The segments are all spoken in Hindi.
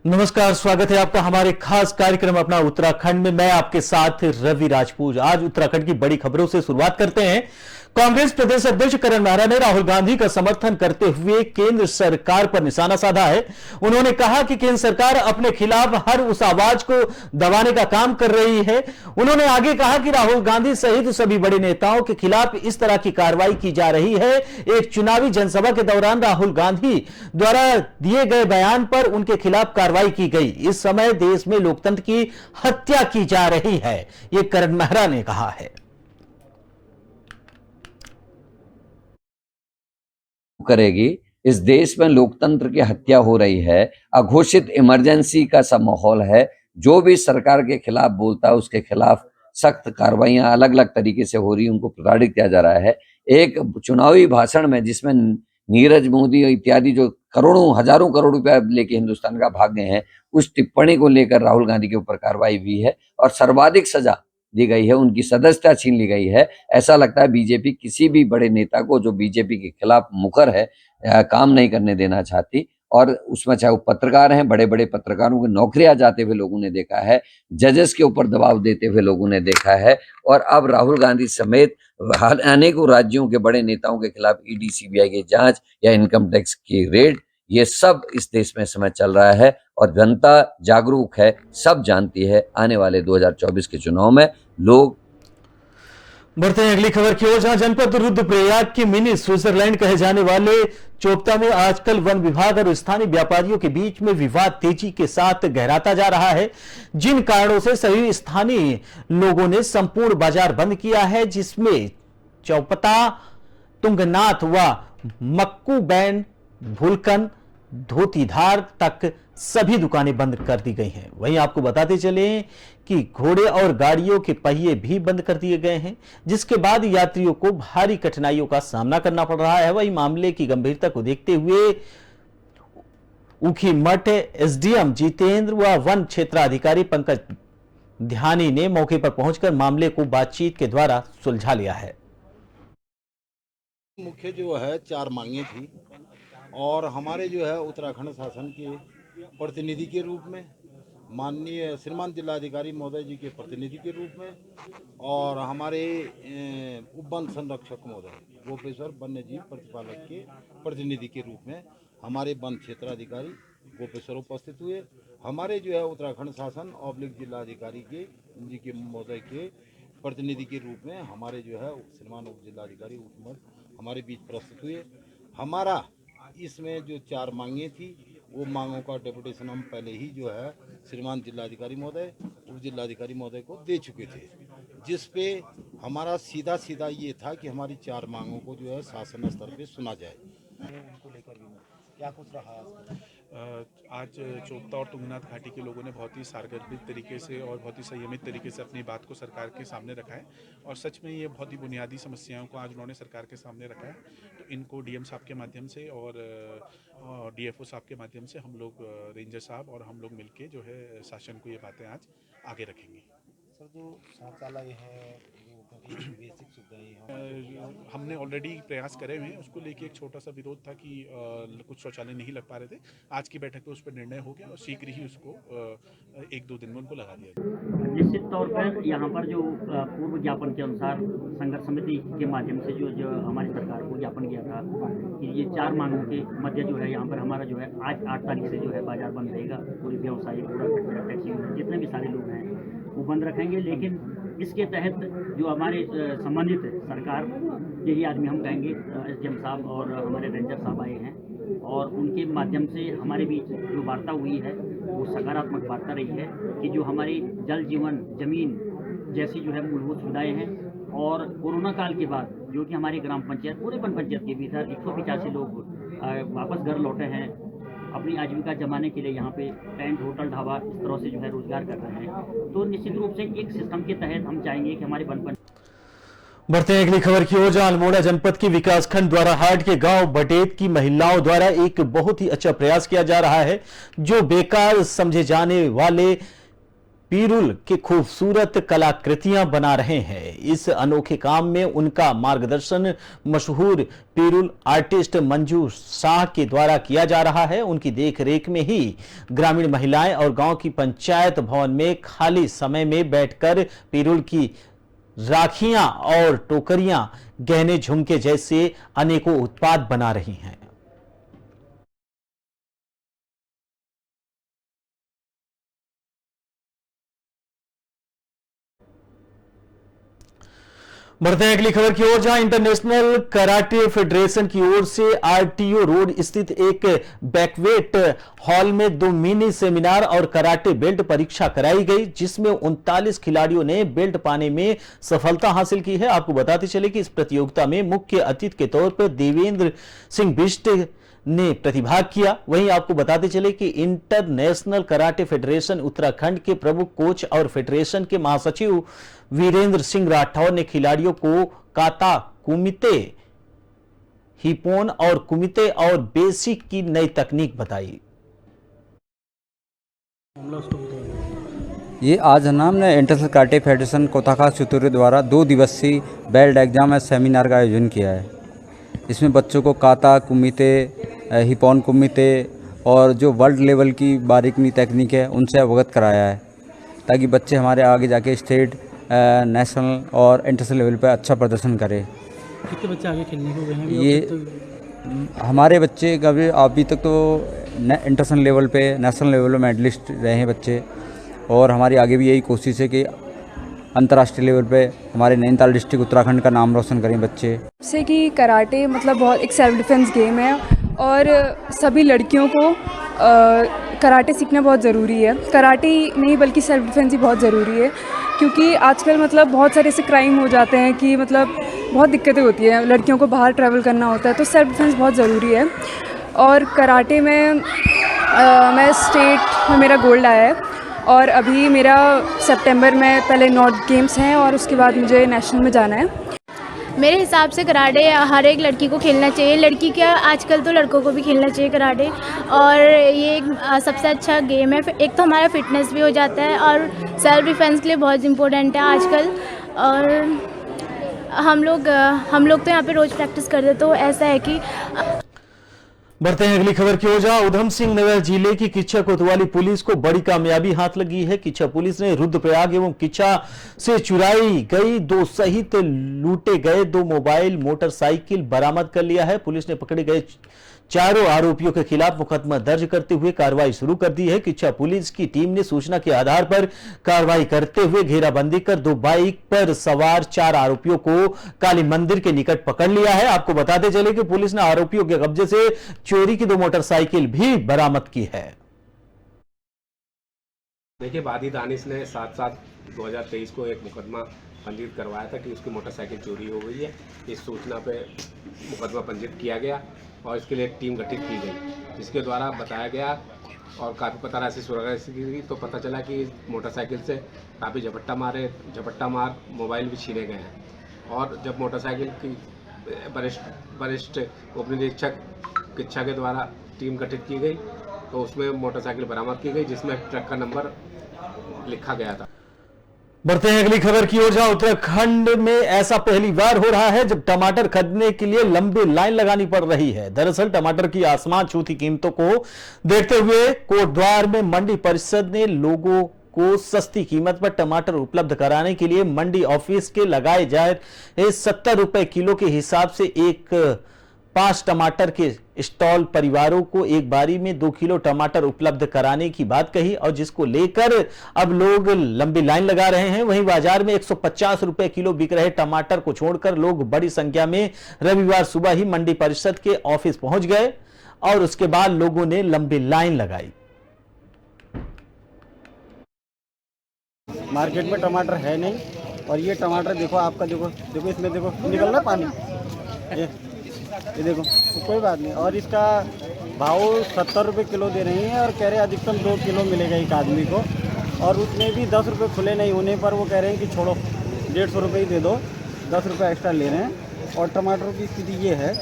नमस्कार, स्वागत है आपका हमारे खास कार्यक्रम अपना उत्तराखंड में। मैं आपके साथ रवि राजपूत। आज उत्तराखंड की बड़ी खबरों से शुरुआत करते हैं। कांग्रेस प्रदेश अध्यक्ष करण मेहरा ने राहुल गांधी का समर्थन करते हुए केंद्र सरकार पर निशाना साधा है। उन्होंने कहा कि केंद्र सरकार अपने खिलाफ हर उस आवाज को दबाने का काम कर रही है। उन्होंने आगे कहा कि राहुल गांधी सहित सभी बड़े नेताओं के खिलाफ इस तरह की कार्रवाई की जा रही है। एक चुनावी जनसभा के दौरान राहुल गांधी द्वारा दिए गए बयान पर उनके खिलाफ कार्रवाई की गई। इस समय देश में लोकतंत्र की हत्या की जा रही है, यह करण मेहरा ने कहा है। करेगी। इस देश में लोकतंत्र की हत्या हो रही है। अघोषित इमरजेंसी का सब माहौल है। जो भी सरकार के खिलाफ बोलता है उसके खिलाफ सख्त कार्रवाइयां अलग अलग तरीके से हो रही, उनको प्रताड़ित किया जा रहा है। एक चुनावी भाषण में जिसमें नीरज मोदी इत्यादि जो करोड़ों हजारों करोड़ रुपया लेके हिंदुस्तान का भाग गए हैं, उस टिप्पणी को लेकर राहुल गांधी के ऊपर कार्रवाई हुई है और सर्वाधिक सजा दी गई है, उनकी सदस्यता छीन ली गई है। ऐसा लगता है बीजेपी किसी भी बड़े नेता को जो बीजेपी के खिलाफ मुखर है काम नहीं करने देना चाहती। और उसमें चाहे वो पत्रकार हैं, बड़े बड़े पत्रकारों की नौकरियां जाते हुए लोगों ने देखा है, जजेस के ऊपर दबाव देते हुए लोगों ने देखा है। और अब राहुल गांधी समेत अनेकों राज्यों के बड़े नेताओं के खिलाफ ईडी सीबीआई की जांच या इनकम टैक्स की रेड, ये सब इस देश में समय चल रहा है और जनता जागरूक है, सब जानती है। आने वाले 2024 के चुनाव में लोग। बढ़ते हैं अगली खबर की ओर, जहां जनपद रुद्रप्रयाग की मिनी स्विट्जरलैंड कहे जाने वाले चोपता में आजकल वन विभाग और स्थानीय व्यापारियों के बीच में विवाद तेजी के साथ गहराता जा रहा है, जिन कारणों से सभी स्थानीय लोगों ने संपूर्ण बाजार बंद किया है, जिसमें चौपता, तुंगनाथ व मक्कू बैंड, भूलकन, धोतीधार तक सभी दुकानें बंद कर दी गई हैं। वहीं आपको बताते चले कि घोड़े और गाड़ियों के पहिए भी बंद कर दिए गए हैं, जिसके बाद यात्रियों को भारी कठिनाइयों का सामना करना पड़ रहा है। वहीं मामले की गंभीरता को देखते हुए ऊखीमठ एसडीएम जितेंद्र व वन क्षेत्राधिकारी पंकज ध्यानी ने मौके पर पहुंचकर मामले को बातचीत के द्वारा सुलझा लिया है। मुख्य जो है 4 मांगे थी और हमारे जो है उत्तराखंड शासन के प्रतिनिधि के रूप में, माननीय श्रीमान जिलाधिकारी महोदय जी के प्रतिनिधि के रूप में और हमारे उपवन संरक्षक महोदय गोपेश्वर वन्यजीव प्रतिपालक के प्रतिनिधि के रूप में हमारे वन क्षेत्राधिकारी गोपेश्वर उपस्थित हुए। हमारे जो है उत्तराखंड शासन ऑब्लिक जिलाधिकारी के जी के महोदय के प्रतिनिधि के रूप में हमारे जो है श्रीमान उप जिलाधिकारी ऊखीमठ हमारे बीच प्रस्तुत हुए। हमारा इसमें जो 4 मांगे थी वो मांगों का डेपुटेशन हम पहले ही जो है श्रीमान जिलाधिकारी महोदय उप जिलाधिकारी महोदय को दे चुके थे, जिस पे हमारा सीधा सीधा ये था कि हमारी 4 मांगों को जो है शासन स्तर पे सुना जाए। उनको लेकर भी क्या कुछ रहा आज चोपता और तुंगनाथ घाटी के लोगों ने बहुत ही सार्वजनिक तरीके से और बहुत ही संयमित तरीके से अपनी बात को सरकार के सामने रखा है और सच में ये बहुत ही बुनियादी समस्याओं को आज उन्होंने सरकार के सामने रखा है। तो इनको डीएम साहब के माध्यम से और डीएफओ साहब के माध्यम से हम लोग रेंजर साहब और हम लोग मिलके जो है शासन को ये बातें आज आगे रखेंगे। सर, जो शौचालय है बेसिक सुविधाएं हमने ऑलरेडी प्रयास करे हुए हैं, उसको लेके एक छोटा सा विरोध था कि कुछ शौचालय नहीं लग पा रहे थे। आज की बैठक में उस पर निर्णय हो गया और शीघ्र ही उसको 1-2 दिन में उनको लगा दिया गया। निश्चित तौर पर यहाँ पर जो पूर्व ज्ञापन के अनुसार संघर्ष समिति के माध्यम से जो हमारी सरकार को ज्ञापन किया था कि ये 4 मांगों के मध्य जो है यहाँ पर हमारा जो है आज 8 तारीख से जो है बाजार बंद रहेगा। पूरी व्यवसायिक पूरा टैक्सी जितने भी सारे लोग हैं वो बंद रखेंगे, लेकिन इसके तहत जो हमारे संबंधित सरकार, यही आदमी हम कहेंगे, एसडीएम साहब और हमारे रेंजर साहब आए हैं और उनके माध्यम से हमारे बीच जो वार्ता हुई है वो सकारात्मक वार्ता रही है कि जो हमारी जल जीवन जमीन जैसी जो है मूलभूत सुविधाएँ हैं और कोरोना काल के बाद जो कि हमारी ग्राम पंचायत पूरे वन पंचायत के भीतर 185 लोग वापस घर लौटे हैं, अपनी आजीविका जमाने के लिए यहाँ पे टेंट, होटल, ढाबा इस तरह से जो है रोजगार कर रहे हैं। तो निश्चित रूप से एक सिस्टम के तहत हम चाहेंगे कि हमारे वन। बढ़ते हैं अगली खबर की ओर, जहां अल्मोड़ा जनपद की विकासखंड द्वारा हाट के गांव बटेत की महिलाओं द्वारा एक बहुत ही अच्छा प्रयास किया जा रहा है, जो बेकार समझे जाने वाले पीरुल के खूबसूरत कलाकृतियां बना रहे हैं। इस अनोखे काम में उनका मार्गदर्शन मशहूर पीरुल आर्टिस्ट मंजू शाह के द्वारा किया जा रहा है। उनकी देखरेख में ही ग्रामीण महिलाएं और गांव की पंचायत भवन में खाली समय में बैठकर पीरुल की राखियां और टोकरियां, गहने, झुमके जैसे अनेकों उत्पाद बना रही हैं। बढ़ते हैं अगली खबर की ओर, जहां इंटरनेशनल कराटे फेडरेशन की ओर से आरटीओ रोड स्थित एक बैकवेट हॉल में 2 मिनी सेमिनार और कराटे बेल्ट परीक्षा कराई गई, जिसमें 39 खिलाड़ियों ने बेल्ट पाने में सफलता हासिल की है। आपको बताते चले कि इस प्रतियोगिता में मुख्य अतिथि के तौर पर देवेंद्र सिंह बिष्ट ने प्रतिभाग किया। वहीं आपको बताते चले कि इंटरनेशनल कराटे फेडरेशन उत्तराखंड के प्रमुख कोच और फेडरेशन के महासचिव वीरेंद्र सिंह राठौर ने खिलाड़ियों को काता, कुमिते, हिपोन और कुमिते और बेसिक की नई तकनीक बताई। ये आज हमने इंटरनेशनल कराटे फेडरेशन कोताका चित्तौड़ द्वारा 2 दिवसीय बेल्ट एग्जाम सेमिनार का आयोजन किया है। इसमें बच्चों को काता, कुमिते, हिपोन कुमिते और जो वर्ल्ड लेवल की बारीकी तकनीक है उनसे अवगत कराया है, ताकि बच्चे हमारे आगे जाके स्टेट, नेशनल और इंटरनेशनल लेवल पर अच्छा प्रदर्शन करें। कितने बच्चे आगे खेलने को गए हैं? ये हमारे बच्चे अभी तक तो इंटरनेशनल लेवल पे, नेशनल लेवल पे मेडलिस्ट रहे हैं बच्चे, और हमारी आगे भी यही कोशिश है कि अंतर्राष्ट्रीय लेवल पे हमारे नैनीताल डिस्ट्रिक्ट उत्तराखंड का नाम रोशन करें बच्चे। जैसे कि कराटे मतलब बहुत एक सेल्फ डिफेंस गेम है और सभी लड़कियों को कराटे सीखना बहुत ज़रूरी है। कराटे नहीं बल्कि सेल्फ डिफेंस ही बहुत ज़रूरी है, क्योंकि आजकल मतलब बहुत सारे ऐसे क्राइम हो जाते हैं कि मतलब बहुत दिक्कतें होती हैं, लड़कियों को बाहर ट्रैवल करना होता है, तो सेल्फ डिफेंस बहुत ज़रूरी है। और कराटे में मैं स्टेट में मेरा गोल्ड आया है और अभी मेरा सितंबर में पहले नॉर्थ गेम्स हैं और उसके बाद मुझे नेशनल में जाना है। मेरे हिसाब से कराटे हर एक लड़की को खेलना चाहिए, लड़की क्या आजकल तो लड़कों को भी खेलना चाहिए कराटे, और ये एक सबसे अच्छा गेम है। एक तो हमारा फिटनेस भी हो जाता है और सेल्फ डिफेंस के लिए बहुत इम्पोर्टेंट है आजकल। और हम लोग तो यहाँ पे रोज़ प्रैक्टिस करते, तो ऐसा है कि बढ़ते हैं अगली खबर की ओर, जहां उधम सिंह नगर जिले की किच्छा कोतवाली पुलिस को बड़ी कामयाबी हाथ लगी है। किच्छा पुलिस ने रुद्रप्रयाग एवं किच्छा से चुराई गई 2 सहित लूटे गए 2 मोबाइल मोटरसाइकिल बरामद कर लिया है। पुलिस ने पकड़े गए चारों आरोपियों के खिलाफ मुकदमा दर्ज करते हुए कार्रवाई शुरू कर दी है। किच्छा पुलिस की टीम ने सूचना के आधार पर कार्रवाई करते हुए घेराबंदी कर 2 बाइक पर सवार 4 आरोपियों को काली मंदिर के निकट पकड़ लिया है। आपको बताते चले कि पुलिस ने आरोपियों के कब्जे से चोरी की 2 मोटरसाइकिल भी बरामद की है। देखिए, वादी दानिश ने 7/7/2023 को एक मुकदमा पंजीकृत करवाया था कि उसकी मोटरसाइकिल चोरी हो गई है। इस सूचना पे मुकदमा पंजीकृत किया गया और इसके लिए एक टीम गठित की गई, जिसके द्वारा बताया गया और काफ़ी पता राशि सुरक्षा की गई, तो पता चला कि मोटरसाइकिल से काफ़ी झपट्टा मार मोबाइल भी छीने गए हैं। और जब मोटरसाइकिल की वरिष्ठ उप निरीक्षक किच्छा के द्वारा टीम गठित की गई, तो उसमें मोटरसाइकिल बरामद की गई, जिसमें ट्रक का नंबर लिखा गया था। बढ़ते हैं अगली खबर की ओर, जहां उत्तराखंड में ऐसा पहली बार हो रहा है जब टमाटर खरीदने के लिए लंबी लाइन लगानी पड़ रही है। दरअसल टमाटर की आसमान छूती कीमतों को देखते हुए कोटद्वार में मंडी परिषद ने लोगों को सस्ती कीमत पर टमाटर उपलब्ध कराने के लिए मंडी ऑफिस के लगाए जाए 70 रुपए किलो के हिसाब से 5 टमाटर के स्टॉल परिवारों को एक बारी में 2 किलो टमाटर उपलब्ध कराने की बात कही, और जिसको लेकर अब लोग लंबी लाइन लगा रहे हैं। वहीं बाजार में 150 रुपए किलो बिक रहे टमाटर को छोड़कर लोग बड़ी संख्या में रविवार सुबह ही मंडी परिषद के ऑफिस पहुंच गए और उसके बाद लोगों ने लंबी लाइन लगाई। मार्केट में टमाटर है नहीं, और ये टमाटर देखो, आपका देखो इसमें देखो निकल रहा पानी, ये देखो, तो कोई बात नहीं। और इसका भाव 70 रुपये किलो दे रही हैं और कह रहे हैं अधिकतम 2 किलो मिलेगा एक आदमी को, और उसमें भी 10 रुपये खुले नहीं होने पर वो कह रहे हैं कि छोड़ो 150 रुपये ही दे दो, 10 रुपये एक्स्ट्रा ले रहे हैं। और टमाटरों की स्थिति ये है,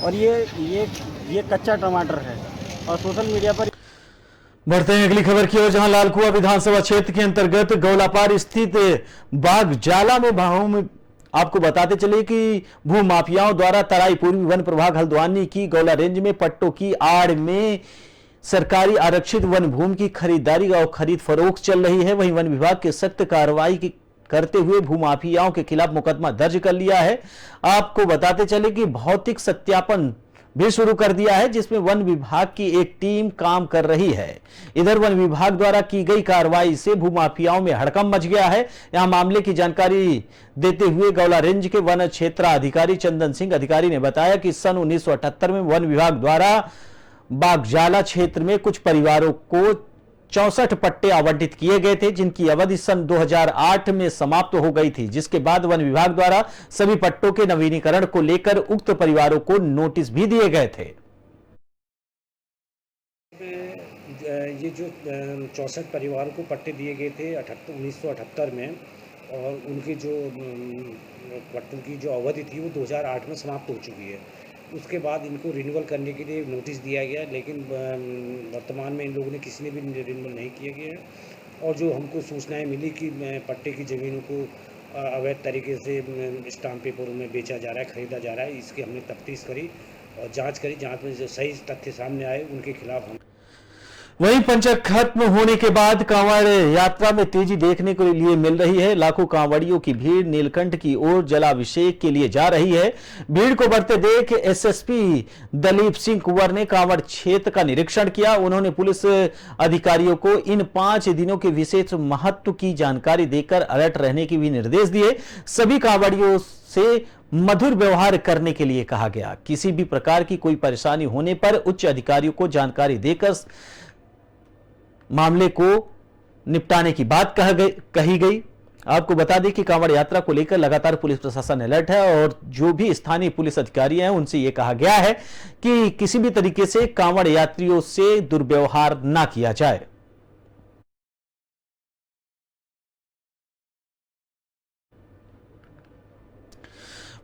और ये कच्चा टमाटर है, और सोशल मीडिया पर बढ़ते हैं अगली खबर की ओर, जहां लालकुआ विधानसभा क्षेत्र के अंतर्गत गौलापार स्थित बागजाला में आपको बताते चले कि भूमाफियाओं द्वारा तराई पूर्वी वन प्रभाग हल्द्वानी की गौला रेंज में पट्टों की आड़ में सरकारी आरक्षित वन भूमि की खरीदारी और खरीद फरोख्त चल रही है। वहीं वन विभाग के सख्त कार्रवाई करते हुए भूमाफियाओं के खिलाफ मुकदमा दर्ज कर लिया है। आपको बताते चले कि भौतिक सत्यापन भी शुरू कर दिया है, जिसमें वन विभाग की एक टीम काम कर रही है। इधर वन विभाग द्वारा की गई कार्रवाई से भूमाफियाओं में हड़कंप मच गया है। यहां मामले की जानकारी देते हुए गौला रेंज के वन क्षेत्राधिकारी चंदन सिंह अधिकारी ने बताया कि सन 1978 में वन विभाग द्वारा बागजाला क्षेत्र में कुछ परिवारों को 64 पट्टे आवंटित किए गए थे, जिनकी अवधि सन 2008 में समाप्त हो गई थी, जिसके बाद वन विभाग द्वारा सभी पट्टों के नवीनीकरण को लेकर उक्त परिवारों को नोटिस भी दिए गए थे। ये जो 64 परिवारों को पट्टे दिए गए थे 1978 में, और उनकी जो पट्टों की जो अवधि थी वो 2008 में समाप्त हो चुकी है। उसके बाद इनको रिन्यूअल करने के लिए नोटिस दिया गया, लेकिन वर्तमान में इन लोगों ने किसी ने भी रिन्यूअल नहीं किया गया है। और जो हमको सूचनाएं मिली कि पट्टे की ज़मीनों को अवैध तरीके से स्टाम्प पेपरों में बेचा जा रहा है, ख़रीदा जा रहा है, इसकी हमने तफ्तीश करी और जांच करी। जांच में जो सही तथ्य सामने आए उनके खिलाफ हम। वहीं पंचक खत्म होने के बाद कांवड़ यात्रा में तेजी देखने के लिए मिल रही है। लाखों कांवड़ियों की भीड़ नीलकंठ की ओर जलाभिषेक के लिए जा रही है। भीड़ को बढ़ते देख एसएसपी दलीप सिंह कुंवर ने कांवड़ क्षेत्र का निरीक्षण किया। उन्होंने पुलिस अधिकारियों को इन 5 दिनों के विशेष महत्व की जानकारी देकर अलर्ट रहने के भी निर्देश दिए। सभी कांवड़ियों से मधुर व्यवहार करने के लिए कहा गया। किसी भी प्रकार की कोई परेशानी होने पर उच्च अधिकारियों को जानकारी देकर मामले को निपटाने की बात कही गई। आपको बता दें कि कांवड़ यात्रा को लेकर लगातार पुलिस प्रशासन अलर्ट है और जो भी स्थानीय पुलिस अधिकारी हैं उनसे यह कहा गया है कि किसी भी तरीके से कांवड़ यात्रियों से दुर्व्यवहार ना किया जाए।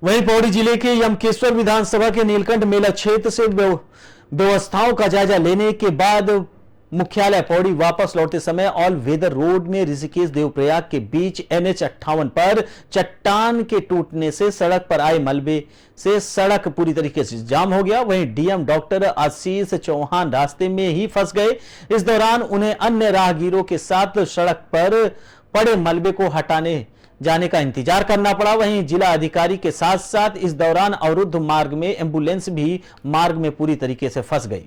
वहीं पौड़ी जिले के यमकेश्वर विधानसभा के नीलकंठ मेला क्षेत्र से व्यवस्थाओं का जायजा लेने के बाद मुख्यालय पौड़ी वापस लौटते समय ऑल वेदर रोड में ऋषिकेश देवप्रयाग के बीच NH 58 पर चट्टान के टूटने से सड़क पर आए मलबे से सड़क पूरी तरीके से जाम हो गया। वहीं डीएम डॉक्टर आशीष चौहान रास्ते में ही फंस गए। इस दौरान उन्हें अन्य राहगीरों के साथ सड़क पर पड़े मलबे को हटाने जाने का इंतजार करना पड़ा। वहीं जिला अधिकारी के साथ साथ इस दौरान अवरुद्ध मार्ग में एम्बुलेंस भी मार्ग में पूरी तरीके से फंस गई।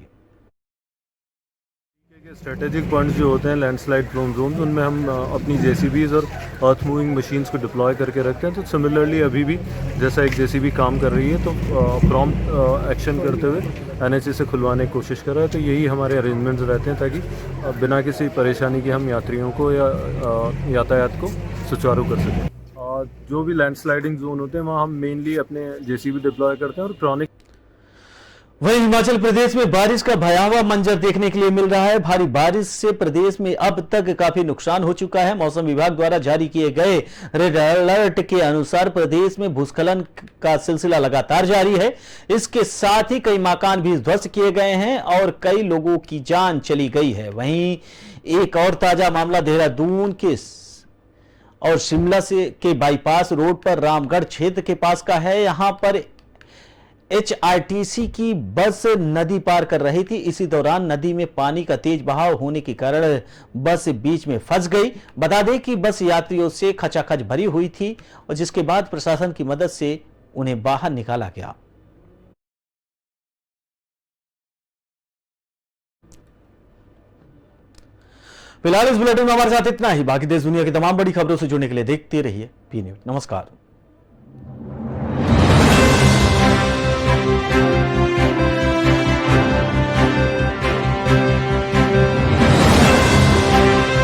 स्ट्रेटेजिक पॉइंट्स जो होते हैं लैंडस्लाइड प्रोन जोन्स, उनमें हम अपनी जेसीबीज और अर्थ मूविंग मशीन्स को डिप्लॉय करके रखते हैं। तो सिमिलरली अभी भी जैसा एक जेसीबी काम कर रही है तो प्रॉम्प्ट एक्शन करते हुए NH से खुलवाने की कोशिश कर रहा है। तो यही हमारे अरेंजमेंट्स रहते हैं ताकि बिना किसी परेशानी के हम यात्रियों को या यातायात को सुचारू कर सकें। जो भी लैंडस्लाइडिंग जोन होते हैं वहाँ हम मेनली अपने जेसीबी डिप्लॉय करते हैं और क्रॉनिक। वहीं हिमाचल प्रदेश में बारिश का भयावह मंजर देखने के लिए मिल रहा है। भारी बारिश से प्रदेश में अब तक काफी नुकसान हो चुका है। मौसम विभाग द्वारा जारी किए गए रेड अलर्ट के अनुसार प्रदेश में भूस्खलन का सिलसिला लगातार जारी है। इसके साथ ही कई मकान भी ध्वस्त किए गए हैं और कई लोगों की जान चली गई है। वहीं एक और ताजा मामला देहरादून के और शिमला से के बाईपास रोड पर रामगढ़ क्षेत्र के पास का है। यहां पर HRTC की बस नदी पार कर रही थी। इसी दौरान नदी में पानी का तेज बहाव होने के कारण बस बीच में फंस गई। बता दें कि बस यात्रियों से खचाखच भरी हुई थी और जिसके बाद प्रशासन की मदद से उन्हें बाहर निकाला गया। फिलहाल इस बुलेटिन में हमारे साथ इतना ही। बाकी देश दुनिया की तमाम बड़ी खबरों से जुड़ने के लिए देखते रहिए पी न्यूज़। नमस्कार।